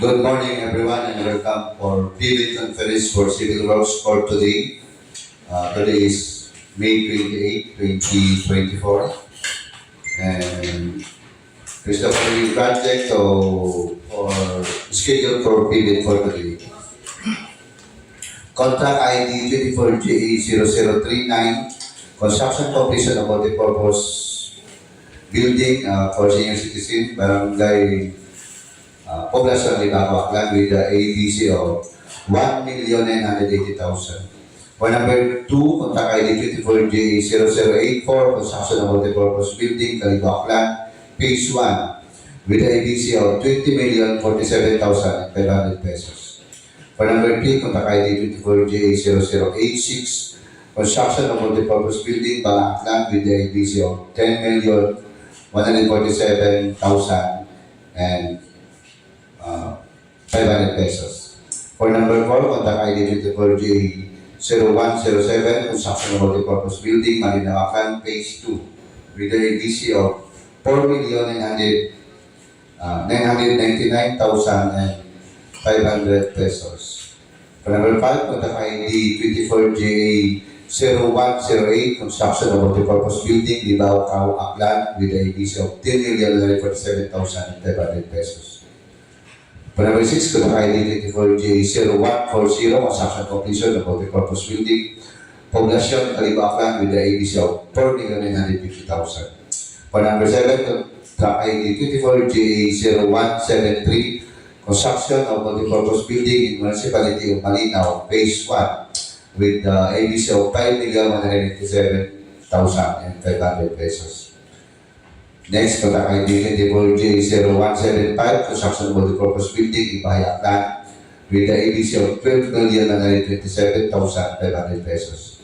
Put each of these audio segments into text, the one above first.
Good morning, everyone, and welcome for PV Conference for Civil Works for today. Today is May 28, 2024, and it's the following project or schedule for PV for today. Contract ID 24GA0039, construction completion of multi-purpose building for senior citizen, Barangay Poblacion, Libacao, Aklan with the ADC of 1,980,000. For number 2, contract ID 24J0084, construction of multi-purpose building, Kalibo, Aklan, phase 1 with the ADC of 20,047,500 pesos. For number 3, contract ID 24J0086, construction of multi-purpose building, Banga, Aklan with the ADC of 10,147,000 and 500 pesos. For number 4, contact ID 24J0107, construction of multi-purpose building, Malinao, Aklan, phase 2, with the ADC of 4,999,500 pesos. For number 5, contact ID 24J0108, construction of multi-purpose building, Libacao, Aklan, with the ADC of 10,947,500 pesos. For number 6, contract ID 24J0140, construction completion of multi-purpose building, Poblacion, Kalibo, Aklan, with the ADC of 4,950,000. For number 7, contract ID 24J0173, construction of multi-purpose building in Municipality of Malinao, phase 1, with the ADC of 5,187,500 pesos. Next, contact ID 24J0175, construction of multi-purpose building, Ibajay, Aklan, with the ADC of 12,927,500 pesos.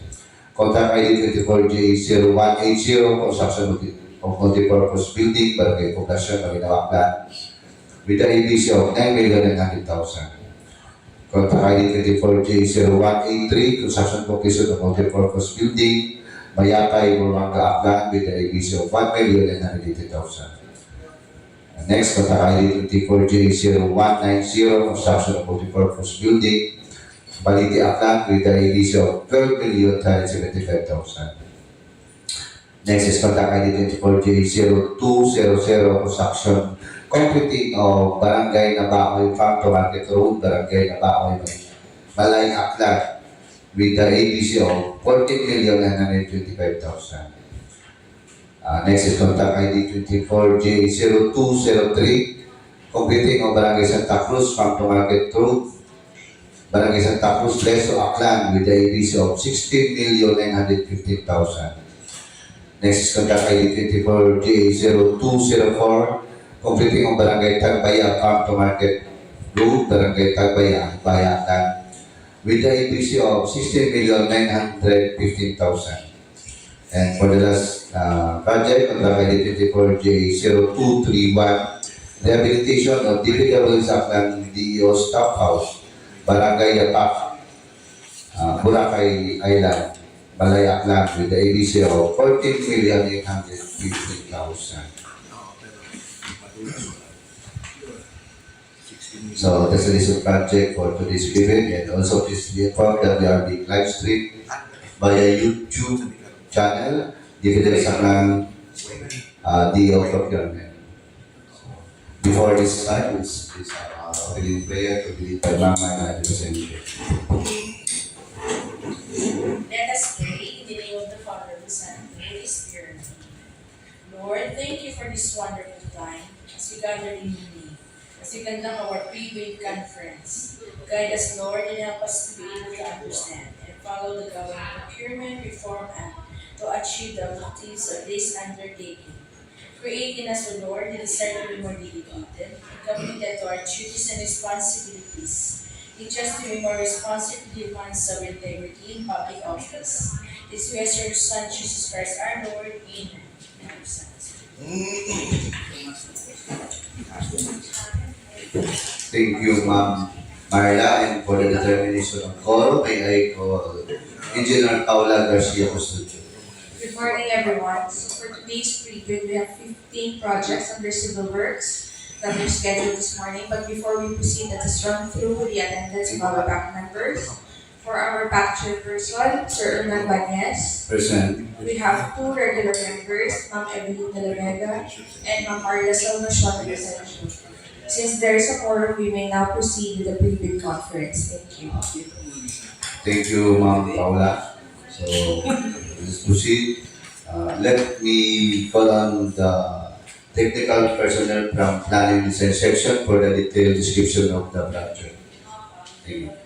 Contact ID 24J0180, construction of multi-purpose building, Barangay Poblacion, Malinao, Aklan, with the ADC of 9,900,000. Contact ID 24J0183, construction completion of multi-purpose building, Mayapay, Buruanga, Aklan, with the ABC of 1,980,000. Next, contact ID 24J0190, construction of multi-purpose building, Baliti, Aklan, with the ABC of 12,375,000. Next is contact ID 24J0200, construction completing of Barangay Nabaoy, Farm to Market Road, Barangay Nabaoy, Malay, Aklan, with the ABC of 14,925,000. Next is contact ID 24J0203, completing of Barangay Santa Cruz, Farm to Market Road, Barangay Santa Cruz, Leso, Aklan, with the ABC of 16,915,000. Next is contact ID 24J0204, completing of Barangay Tagbaya, Farm to Market Road, Barangay Tagbaya, Aklan, with the APC of 16,915,000. And for the last project, contract ID 24J0231, rehabilitation of DPW's Aklan DEO Staff House, Barangay Yapak, Boracay Island, Balay, Aklan, with the APC of 14,815,000. So that's the list of project for today's event, and also please be informed that we are being live streamed via YouTube channel, Aklan DEO Procurement. Before this time, it's opening prayer to be led by Banga and representative. Let us pray in the name of the Father, the Son, and the Holy Spirit. Lord, thank you for this wonderful time as we gather in your name, as we conduct our pre-wave conference. Guide us, Lord, and help us to be able to understand and follow the Government Procurement Reform Act to achieve the objectives of this undertaking. Create in us, O Lord, the desire to be more dedicated and committed to our duties and responsibilities. Teach us to be more responsive to the demands of integrity in public office. This we ask your Son, Jesus Christ, our Lord. Amen. Thank you, Ma'am Marla, and for the determination of call, may I call Engineer Paula Garcia Custodio. Good morning, everyone. So for today's preview, we have 15 projects under civil works, than their schedule this morning. But before we proceed, let us run through the attendance of our PAC members. For our PAC chairperson, Sir Hernan Banez, Present. we have two regular members, Ma'am Evelyn de la Vega and Ma'am Marla Salvacion Representation. Since there is a quorum, we may now proceed with the pre-bid conference. Thank you. Thank you, Ma'am Paula. So, let's proceed. Let me call on the technical personnel from planning design section for the detailed description of the project. Thank you.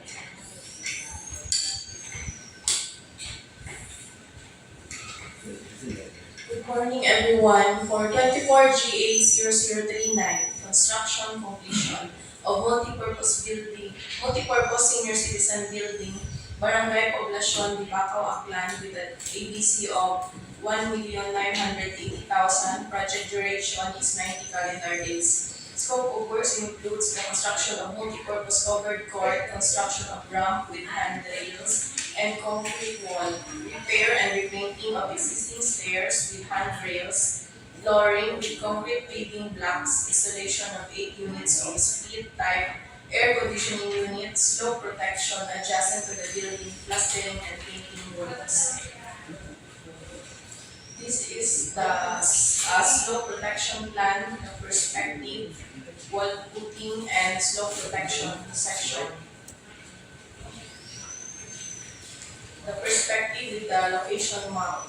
Good morning, everyone. For 24GA0039, construction completion of multi-purpose senior citizen building, Barangay Poblacion, Libacao, Aklan, with an ABC of 1,980,000. Project duration is 90 calendar days. Scope of works includes the construction of multi-purpose covered court, construction of ramp with handrails and concrete wall, repair and repainting of existing stairs with handrails, flooring with concrete paving blocks, installation of 8 units of split type air conditioning units, slope protection adjacent to the building, plastering and painting works. This is the slope protection plan, the perspective, wall putting and slope protection section. The perspective with the location map.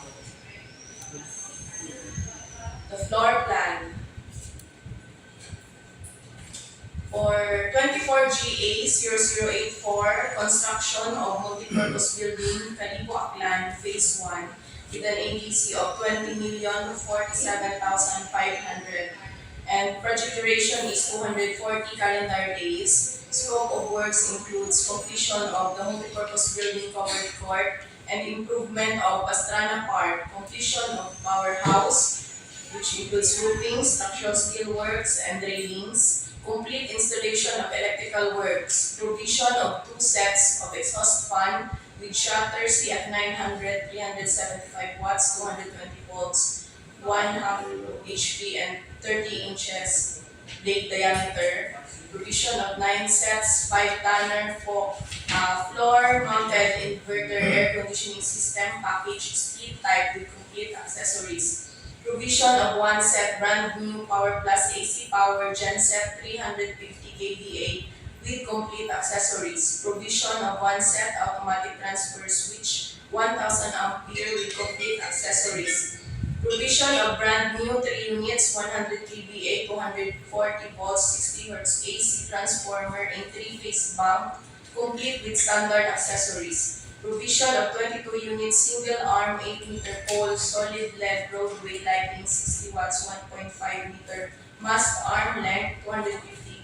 The floor plan. For 24GA0084, construction of multipurpose building, Kalibo, Aklan, Phase 1, with an ABC of 20,047,500. And project duration is 240 calendar days. Scope of works includes completion of the multipurpose building covered court and improvement of Pastrana Park, completion of powerhouse, which includes roofing, structural steel works, and railings, complete installation of electrical works, provision of 2 sets of exhaust fan with shutters CF900, 375 watts, 220 volts, 1/2 HP and 30 inches blade diameter, provision of 9 sets, 5 tanner floor-mounted inverter air conditioning system package split type with complete accessories, provision of 1 set brand new Power Plus AC power genset 350 kVA with complete accessories, provision of 1 set automatic transfer switch 1000 ampere with complete accessories, provision of brand new 3 units 100 kVA 240 volts 60 Hz AC transformer in 3-phase bank complete with standard accessories, provision of 22 units single arm 8-meter pole solid LED roadway lighting 60 watts 1.5 meter mast arm length 250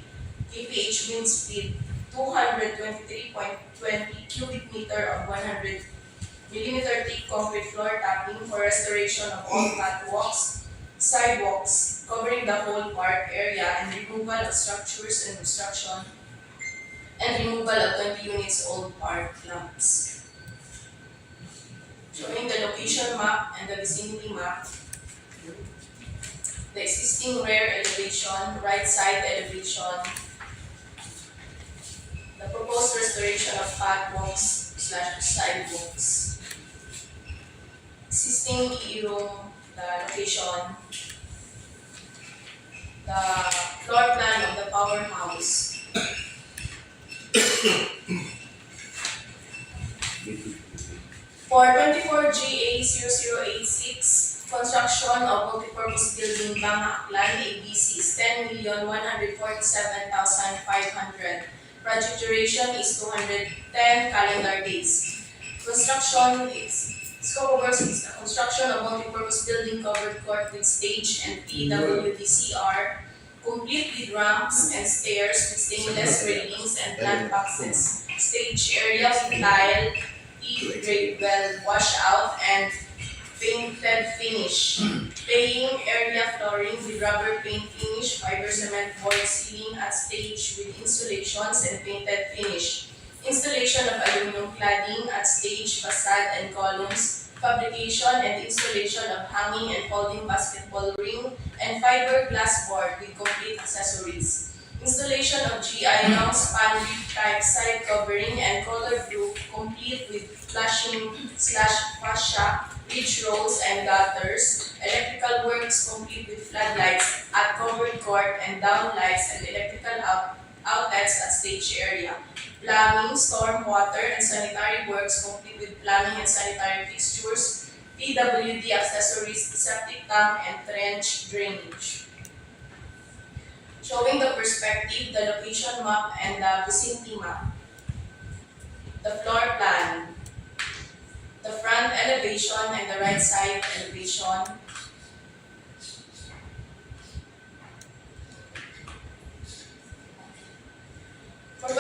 kph wind speed 223.20 cubic meter of 100 millimeter thick concrete floor tapping for restoration of all catwalks, sidewalks, covering the whole park area and removal of structures and obstruction, and removal of 20 units old park lamps. Showing the location map and the vicinity map, the existing rear elevation, right side elevation, the proposed restoration of catwalks/sidewalks, existing key room, the location, the floor plan of the powerhouse, for 24GA0086, construction of multipurpose building Banga, Aklan, ABC is 10,147,500. Project duration is 210 calendar days. Construction is scope of works is the construction of multipurpose building covered court with stage and PWDCR, complete with ramps and stairs with stainless railings and plant boxes. Stage area with tile, grade well washout and painted finish. Playing area flooring with rubber paint finish, fiber cement board ceiling at stage with insulations and painted finish. Installation of aluminum cladding at stage, facade and columns, fabrication and installation of hanging and folding basketball ring and fiberglass board with complete accessories. Installation of GI long span type side covering and color roof complete with flashing/fascia, ridge rolls and gutters. Electrical works complete with floodlights at covered court and downlights and electrical outlets at stage area. Plumbing, storm water, and sanitary works complete with plumbing and sanitary fixtures, PWD accessories, septic tank, and trench drainage. Showing the perspective, the location map, and the vicinity map. The floor plan, the front elevation and the right side elevation. For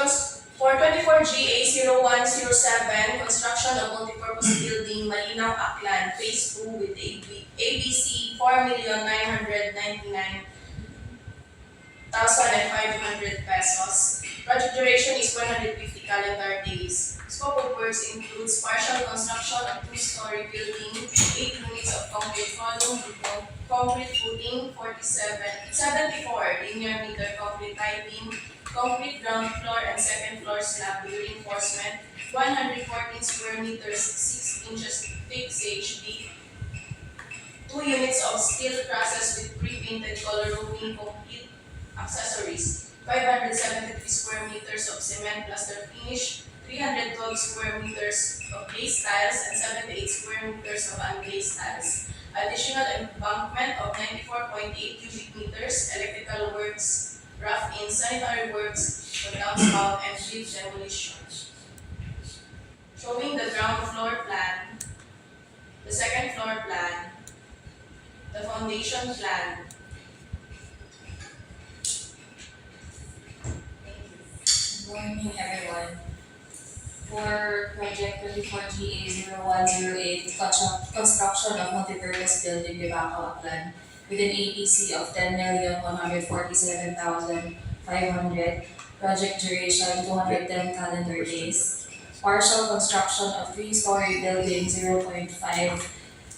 24GA0107, construction of multipurpose building, Malinao, Aklan, Phase 2 with ABC 4,999,500 pesos. Project duration is 150 calendar days. Scope of works includes partial construction of two-story building, 8 units of concrete column with concrete footing, 74 linear meter concrete piping, concrete ground floor and second floor slab with reinforcement, 114 square meters, 6 inches thick HB, 2 units of steel trusses with pre-painted color roofing complete accessories, 573 square meters of cement plaster finish, 312 square meters of glazed tiles and 78 square meters of unglazed tiles. Additional embankment of 94.8 cubic meters, electrical works, rough-in sanitary works, the downspout and bridge demolition. Showing the ground floor plan, the second floor plan, the foundation plan. Good morning, everyone. For Project 24GA0108, construction of multipurpose building Libacao, Aklan, with an APC of 10,147,500, project duration 210 calendar days, partial construction of 3-story building 0.5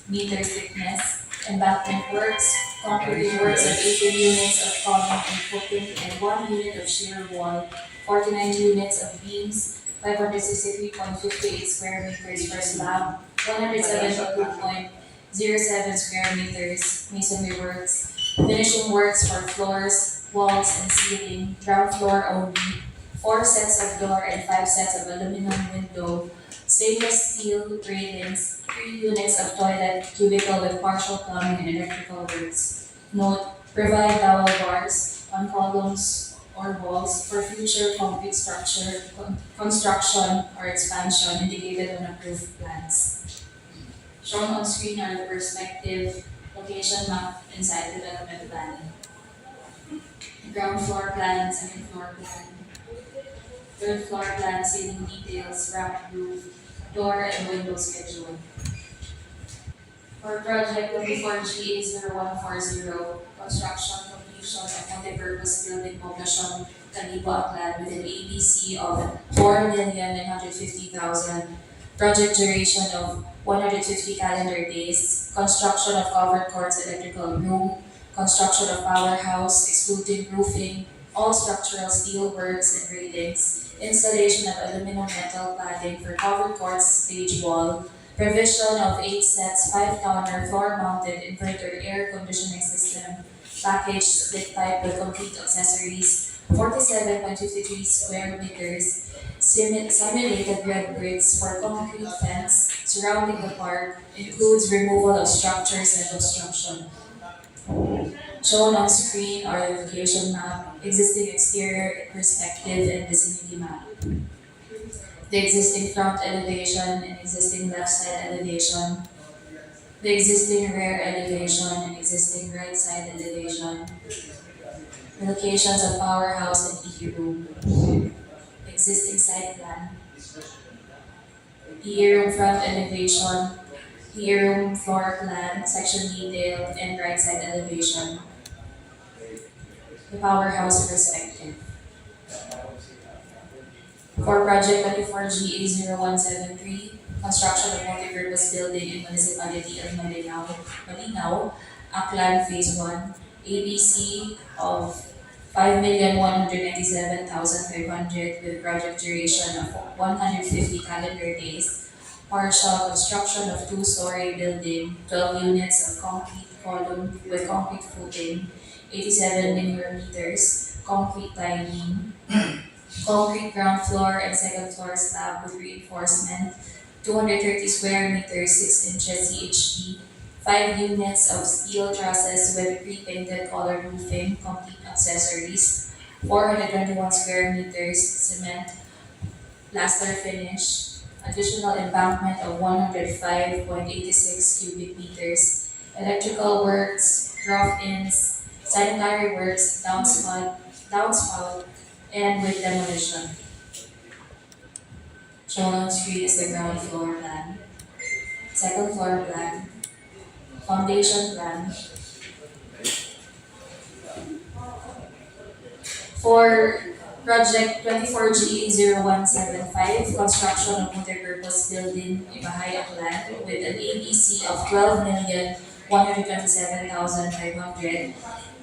meter thickness, embankment works, concrete works of 18 units of column and footing and 1 unit of shear wall, 49 units of beams, 563.58 square meters per slab, 172.07 square meters masonry works, finishing works for floors, walls, and ceiling, ground floor only, 4 sets of door and 5 sets of aluminum window, stainless steel railings, 3 units of toilet cubicle with partial plumbing and electrical works. Note, provide dowel bars on columns or walls for future concrete structure, construction or expansion indicated on approved plans. Shown on screen are the perspective, location map, and site development planning. Ground floor plan, second floor plan, third floor plan, ceiling details, ramp roof, door and window schedule. For project 24GA0140, construction completion of multipurpose building Poblacion, Kalibo, Aklan with an ABC of 4,950,000, project duration of 150 calendar days, construction of covered courts electrical room, construction of powerhouse, excluding roofing, all structural steel works and railings, installation of aluminum metal cladding for covered courts stage wall, provision of 8 sets 5-counter floor-mounted inverter air conditioning system, package split pipe with complete accessories, 47.53 square meters, simulated red bricks for concrete fence surrounding the park, includes removal of structures and obstruction. Shown on screen are the location map, existing exterior perspective, and vicinity map. The existing front elevation and existing left side elevation, the existing rear elevation and existing right side elevation, the locations of powerhouse and EE room, existing site plan, EE room front elevation, EE room floor plan, section detail, and right side elevation, the powerhouse perspective. For project 24GA0173, construction of multipurpose building in Municipality of Malinao, Aklan Phase 1, ABC of 5,197,500 with project duration of 150 calendar days. Partial construction of two-story building, 12 units of concrete column with concrete footing, 87 linear meters, concrete lining, concrete ground floor and second floor slab with reinforcement, 230 square meters, 6 inches CHP, 5 units of steel trusses with pre-painted color roofing, complete accessories, 421 square meters cement, plaster finish, additional embankment of 105.86 cubic meters, electrical works, rough-ins, sanitary works, downspout, and with demolition. Shown on screen is the ground floor plan, second floor plan, foundation plan. For project 24G0175, construction of multipurpose building Ibajay, Aklan with an ABC of 12,127,500,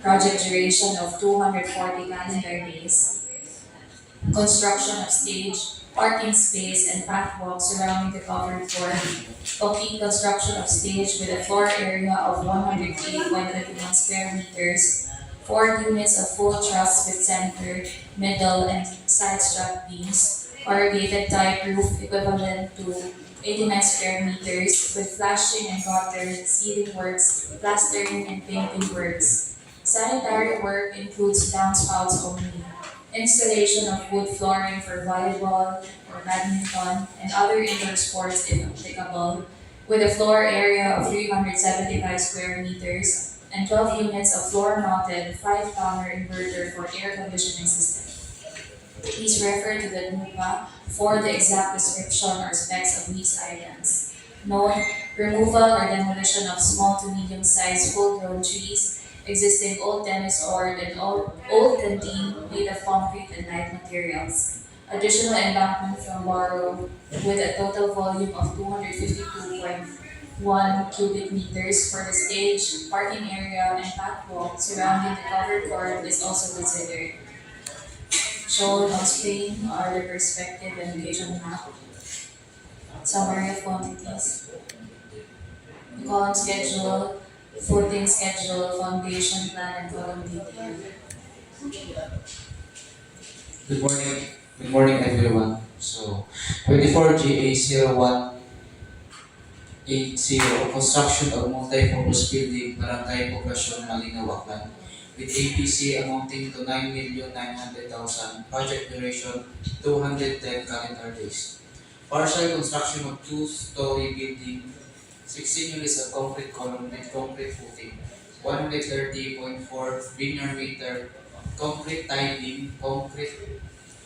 project duration of 240 calendar days. Construction of stage, parking space, and pathwalk surrounding the covered floor. Complete construction of stage with a floor area of 108.21 square meters. 4 units of full truss with center, middle, and side strap beams. Corrugated type roof equivalent to 89 square meters with flashing and gutter, ceiling works, plastering, and painting works. Sanitary work includes downspouts only. Installation of wood flooring for volleyball or badminton and other indoor sports if applicable, with a floor area of 375 square meters and 12 units of floor-mounted 5-counter inverter for air conditioning system. Please refer to the NUPA for the exact description or specs of these items. Note: removal or demolition of small to medium-sized full-grown trees, existing old tennis court and old canteen made of concrete and light materials. Additional embankment from Borrow with a total volume of 252.1 cubic meters for the stage, parking area, and pathwalk surrounding the covered court is also considered. Shown on screen are the perspective and location map. Summary of quantities. The column schedule, footing schedule, foundation plan, and column detail. Good morning. Good morning, everyone. So, 24G0180, construction of multi-purpose building, Barangay Poblacion, Malinao, Aklan, with APC amounting to 9,900,000, project duration 210 calendar days. Partial construction of two-story building, 16 units of concrete column with concrete footing, 130.4 linear meter, concrete tie beam, concrete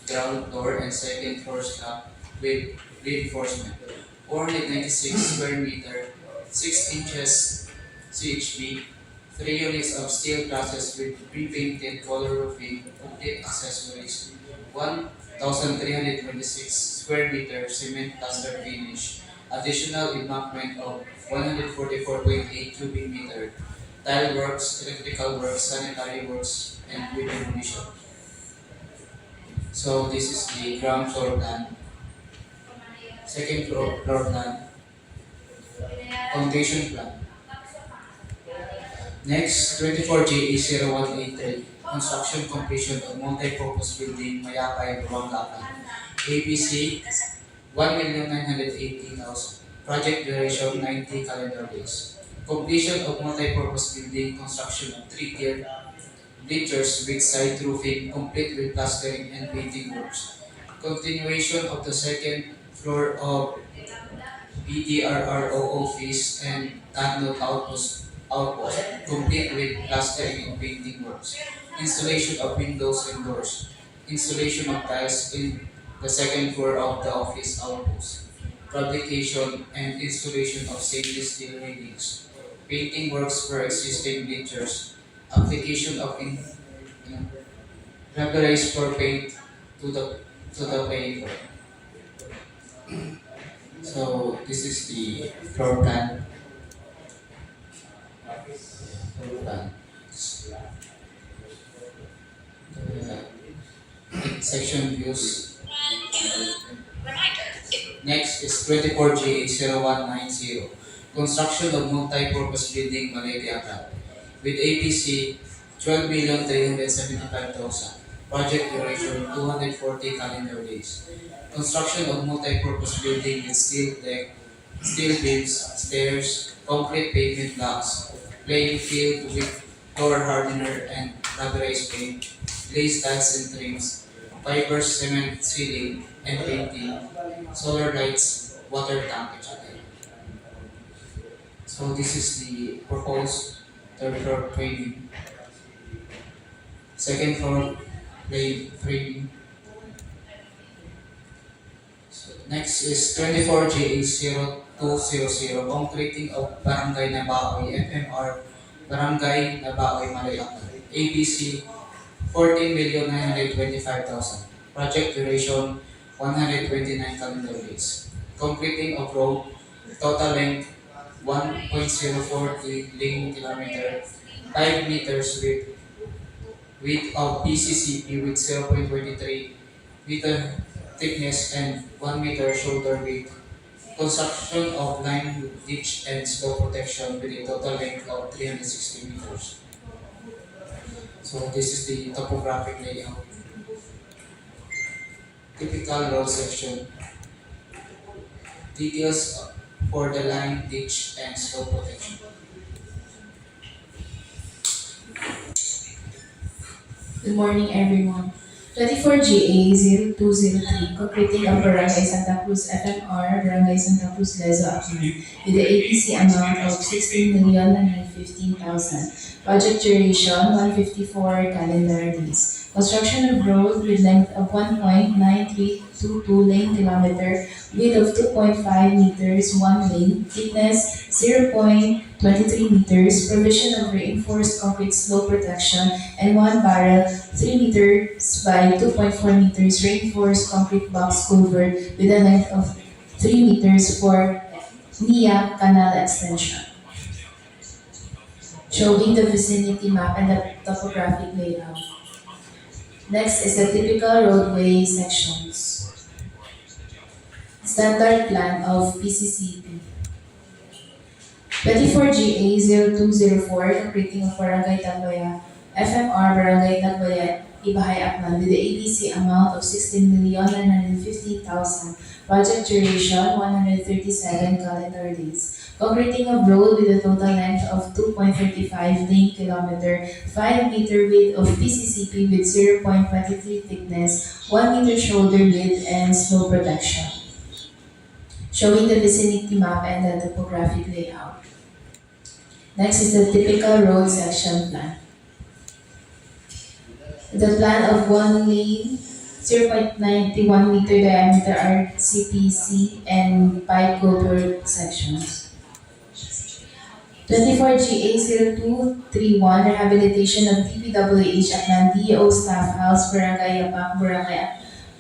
ground floor, and second floor slab with reinforcement, 496 square meter, 6 inches CHP, 3 units of steel trusses with pre-painted color roofing, complete accessories, 1,326 square meter cement plaster finish, additional embankment of 144.8 cubic meter, tile works, electrical works, sanitary works, and with demolition. So this is the ground floor plan, second floor plan, foundation plan. Next, 24G0183, construction completion of multi-purpose building, Mayapay, Buruanga, ABC 1,980,000. Project duration 90 calendar days. Completion of multi-purpose building, construction of 3-tier bleachers with side roofing, complete with plastering and painting works. Continuation of the second floor of BDRRO office and tunnel outpost, complete with plastering and painting works. Installation of windows and doors. Installation of tiles in the second floor of the office outpost. Fabrication and installation of stainless steel railings. Painting works for existing bleachers. Application of rubberized floor paint to the paver. So So this is the floor plan. Floor plan. Section views. Next is 24GA0190. Construction of multi-purpose building Malinao Aklan. With APC 12,375,000. Project duration 240 calendar days. Construction of multi-purpose building with steel deck, steel beams, stairs, concrete pavement blocks, playing field with floor hardener and rubberized paint, glazed tiles and trims, fiber cement ceiling and painting, solar lights, water tank, etc. So this is the proposed third floor framing. Second floor framing. So next is 24GA0200 concreting of Barangay Nabaoy FMR Barangay Nabaoy Malayakal ABC 14,925,000. Project duration 129 calendar days. Completing of road, total length 1.040 lane kilometer, 5 meters width of PCCP with 0.23 meter thickness and 1 meter shoulder width. Construction of line ditch and slope protection with a total length of 360 meters. So this is the topographic layout. Typical road section. Details for the line, ditch, and slope protection. Good morning, everyone. 24GA0203, completing of Barangay Santa Cruz FMR, Barangay Santa Cruz Lezo Aklan, with the APC amount of 16,915,000. Project duration 154 calendar days. Construction of road with length of 1.9322 lane kilometer, width of 2.5 meters, 1 lane, thickness 0.23 meters, provision of reinforced concrete slope protection, and 1 barrel 3 meters by 2.4 meters reinforced concrete box culvert with a length of 3 meters for NIA canal extension. Showing the vicinity map and the topographic layout. Next is the typical roadway sections. Standard plan of PCCP. 24GA0204, completing of Barangay Tagbaya, FMR Barangay Tagbaya, Ibajay Aklan with the ABC amount of 16,950,000. Project duration 137 calendar days. Completing of road with a total length of 2.35 lane kilometer, 5 meter width of PCCP with 0.23 thickness, 1 meter shoulder width, and slope protection. Showing the vicinity map and the topographic layout. Next is the typical road section plan. The plan of 1 lane, 0.91 meter diameter RCPC and pipe culvert sections. 24GA0231, rehabilitation of DPWH Aklan DEO Staff House, Barangay Yapak, Barangay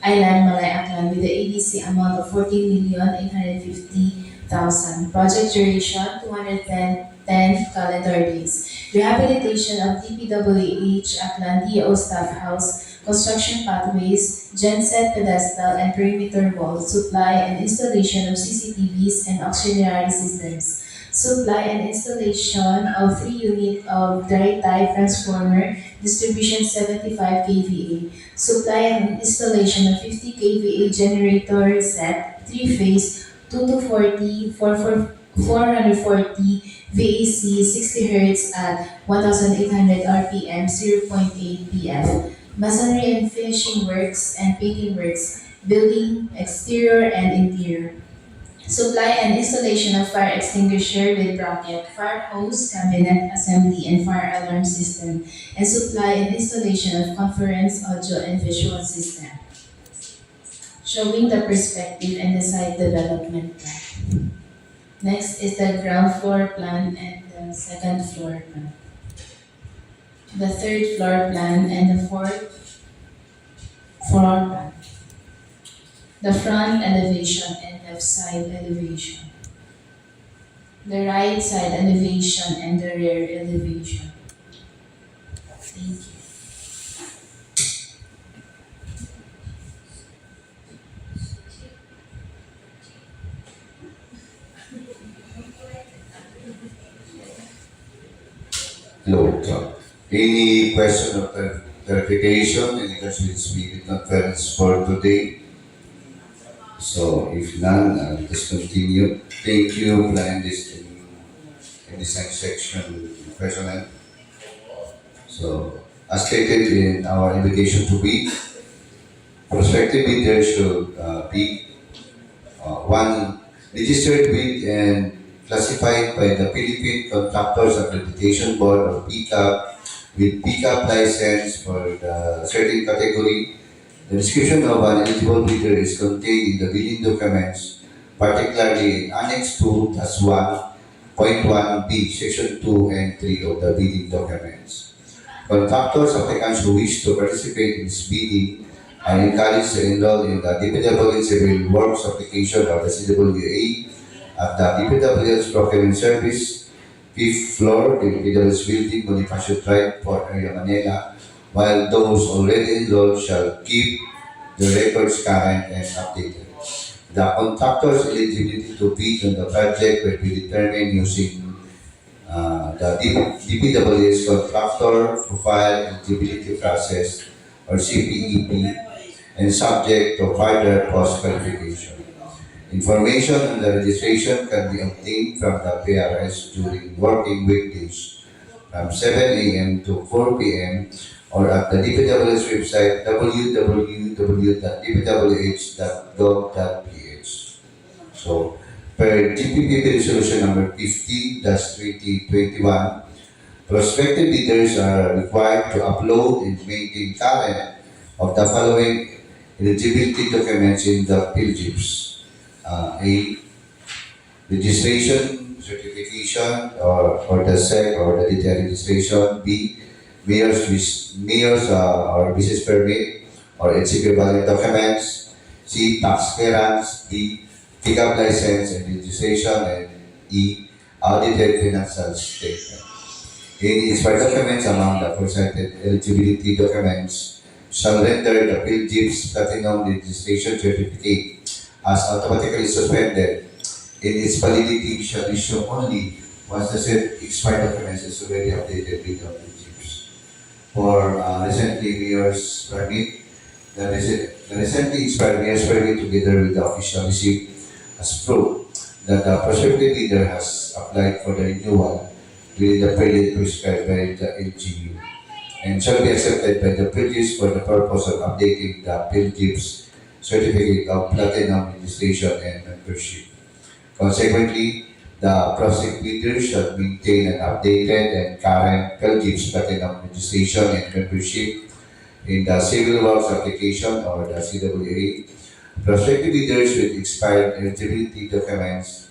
Island, Malay Aklan with the ABC amount of 14,850,000. Project duration 210 calendar days. Rehabilitation of DPWH Aklan DEO Staff House, construction pathways, genset pedestal and perimeter walls, supply and installation of CCTVs and auxiliary systems. Supply and installation of 3 units of dry type transformer, distribution 75 kVA. Supply and installation of 50 kVA generator set, 3-phase, 2 to 440 VAC, 60 Hz at 1,800 RPM, 0.8 PF. Masonry and finishing works and painting works, building exterior and interior. Supply and installation of fire extinguisher with bracket, fire hose, cabinet assembly, and fire alarm system, and supply and installation of conference, audio, and visual system. Showing the perspective and the site development plan. Next is the ground floor plan and the second floor plan. The third floor plan and the fourth floor plan. the front elevation and left side elevation, the right side elevation and the rear elevation. Thank you. Hello. Any question or clarification in regards to this meeting conference for today? So if none, I'll just continue. Thank you, plan this in this section personnel. So as stated in our invitation to bid, prospective bidder should be one registered with and classified by the Philippine Contractors Accreditation Board or PCAP with PCAP license for the certain category. The description of an eligible bidder is contained in the bidding documents, particularly in Annex 2 as 1.1b, Section 2 and 3 of the bidding documents. Contractors, applicants who wish to participate in this bidding are encouraged to enroll in the DPWH Civil Works application of the CWA at the DPWH Procurement Service, 5th floor, DPWH Building, Bonifacio Drive, Port Area, Manila, while those already enrolled shall keep the records current and updated. The contractor's eligibility to bid on the project will be determined using the DPWH Contractor Profile Eligibility Process or CPEP and subject to further post-qualification. Information on the registration can be obtained from the PRS during working weekdays from 7 a.m. to 4 p.m. or at the DPWH website www.dpwh.gov.ph. So, per GPPB Resolution number 50-2021, prospective bidders are required to upload and maintain current of the following eligibility documents in the PhilGIPS. A. Registration certification or the SEC or the detailed registration. B. Mayor's or business permit or HCP valid documents. C. Tax clearance. D. pickup license and registration. And E. Audited financial statement. Any expired documents among the presented eligibility documents shall render the PhilGIPS Platinum Registration Certificate as automatically suspended in its validity shall issue only once the said expired documents is already updated with the PhilGIPS. For recently mayor's permit, the recently expired mayor's permit together with the official receipt as proof that the prospective bidder has applied for the renewal within the period prescribed by the LGU and shall be accepted by the PhilGIPS for the purpose of updating the PhilGIPS Certificate of Platinum Registration and Membership. Consequently, the prospective bidder shall maintain an updated and current PhilGIPS Platinum Registration and Membership in the Civil Works application or the CWA. Prospective bidders with expired eligibility documents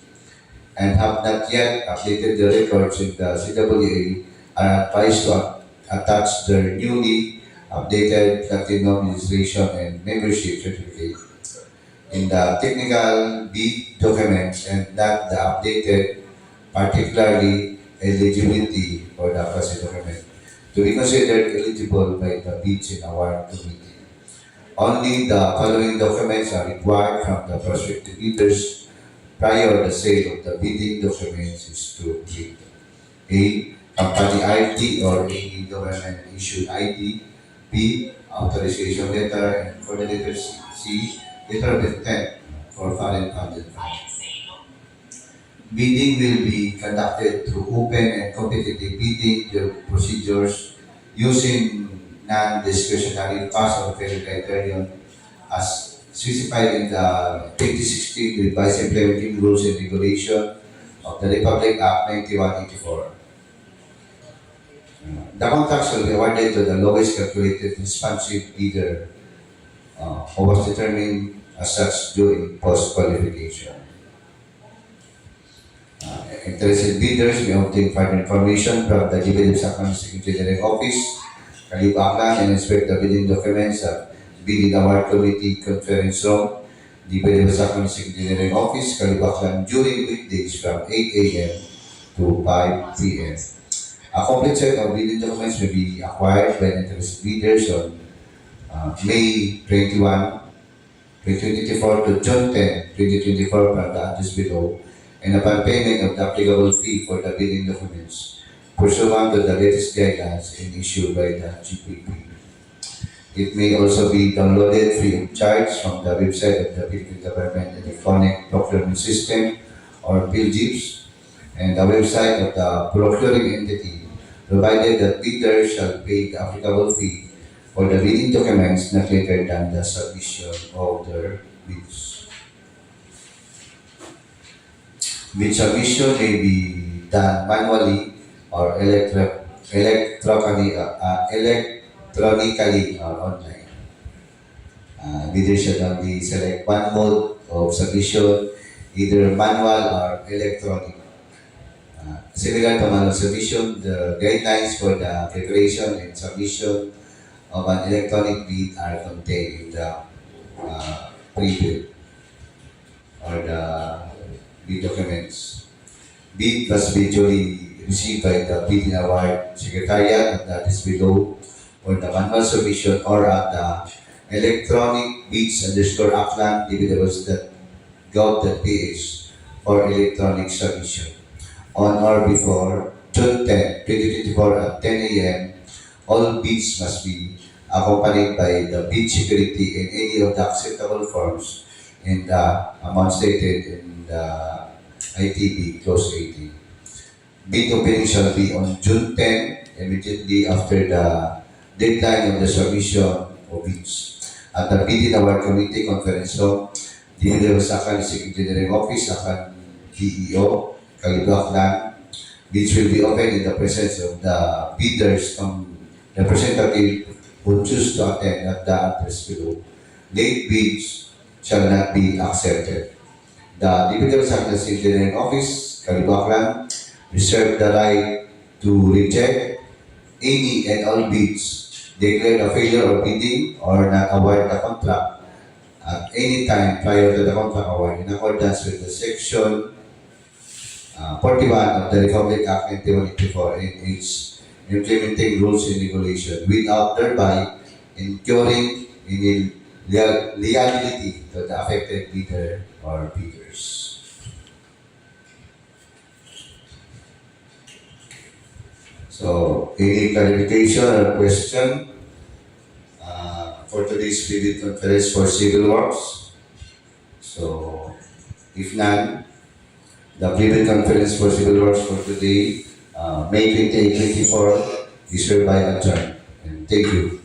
and have not yet updated the records in the CWA are advised to attach their newly updated Platinum Registration and Membership Certificate in the technical bid documents and not the updated, particularly eligibility for the present document, to be considered eligible by the bids in award committee. Only the following documents are required from the prospective bidders prior to the sale of the bidding documents is to bid. A. Company ID or any government issued ID. B. Authorization letter, and for the letter C, letter of intent for foreign funded funds. Bidding will be conducted through open and competitive bidding procedures using non-discretionary pass or fail criterion as specified in the 2016 Revised Implementing Rules and Regulation of the Republic Act 9184. The contracts will be awarded to the lowest calculated responsive bidder who was determined as such during post-qualification. Interested bidders may obtain further information from the GBDF Aklan Secretary Office, Kalibo, Aklan, and inspect the bidding documents at Bidding Award Committee Conference Room, the Aklan Engineering Office, Kalibo, Aklan during weekdays from 8 a.m. to 5 p.m. A complete set of bidding documents may be acquired by interested bidders on May 21, 2024 to June 10, 2024 from the address below, and upon payment of the applicable fee for the bidding documents pursuant to the latest guidelines and issued by the GPP. It may also be downloaded free of charge from the website of the Philippine Government Electronic Procurement System or PhilGIPS and the website of the procuring entity, provided that bidders shall pay the applicable fee for the bidding documents not later than the submission of their bids. Bid submission may be done manually or electronically or online. Bidders should only select one mode of submission, either manual or electronic. Similar to manual submission, the guidelines for the preparation and submission of an electronic bid are contained in the pre-bid or the bid documents. Bid must be duly received by the bidding award secretariat at the address below for the manual submission or at the electronic bids_Aklan www.gov.ph for electronic submission. On or before June 10, 2024 at 10 a.m., all bids must be accompanied by the bid security in any of the acceptable forms and the amount stated in the ITB Clause 18. Bid opening shall be on June 10, immediately after the deadline of the submission of bids. At the Bidding Award Committee Conference Room, the Aklan Engineering Office, Aklan DEO, Kalibo, Aklan. Bids will be opened in the presence of the bidders representative who choose to attend at the address below. Late bids shall not be accepted. The Aklan Engineering Office, Kalibo, Aklan, reserve the right to reject any and all bids, declare a failure of bidding, or not award the contract at any time prior to the contract award in accordance with the Section 41 of the Republic Act 1984 and its implementing rules and regulations without thereby incurring any liability to the affected bidder or bidders. So, any clarification or question for today's vivid conference for civil works? So, if none, the vivid conference for civil works for today, May 28, 2024, is hereby adjourned. And thank you.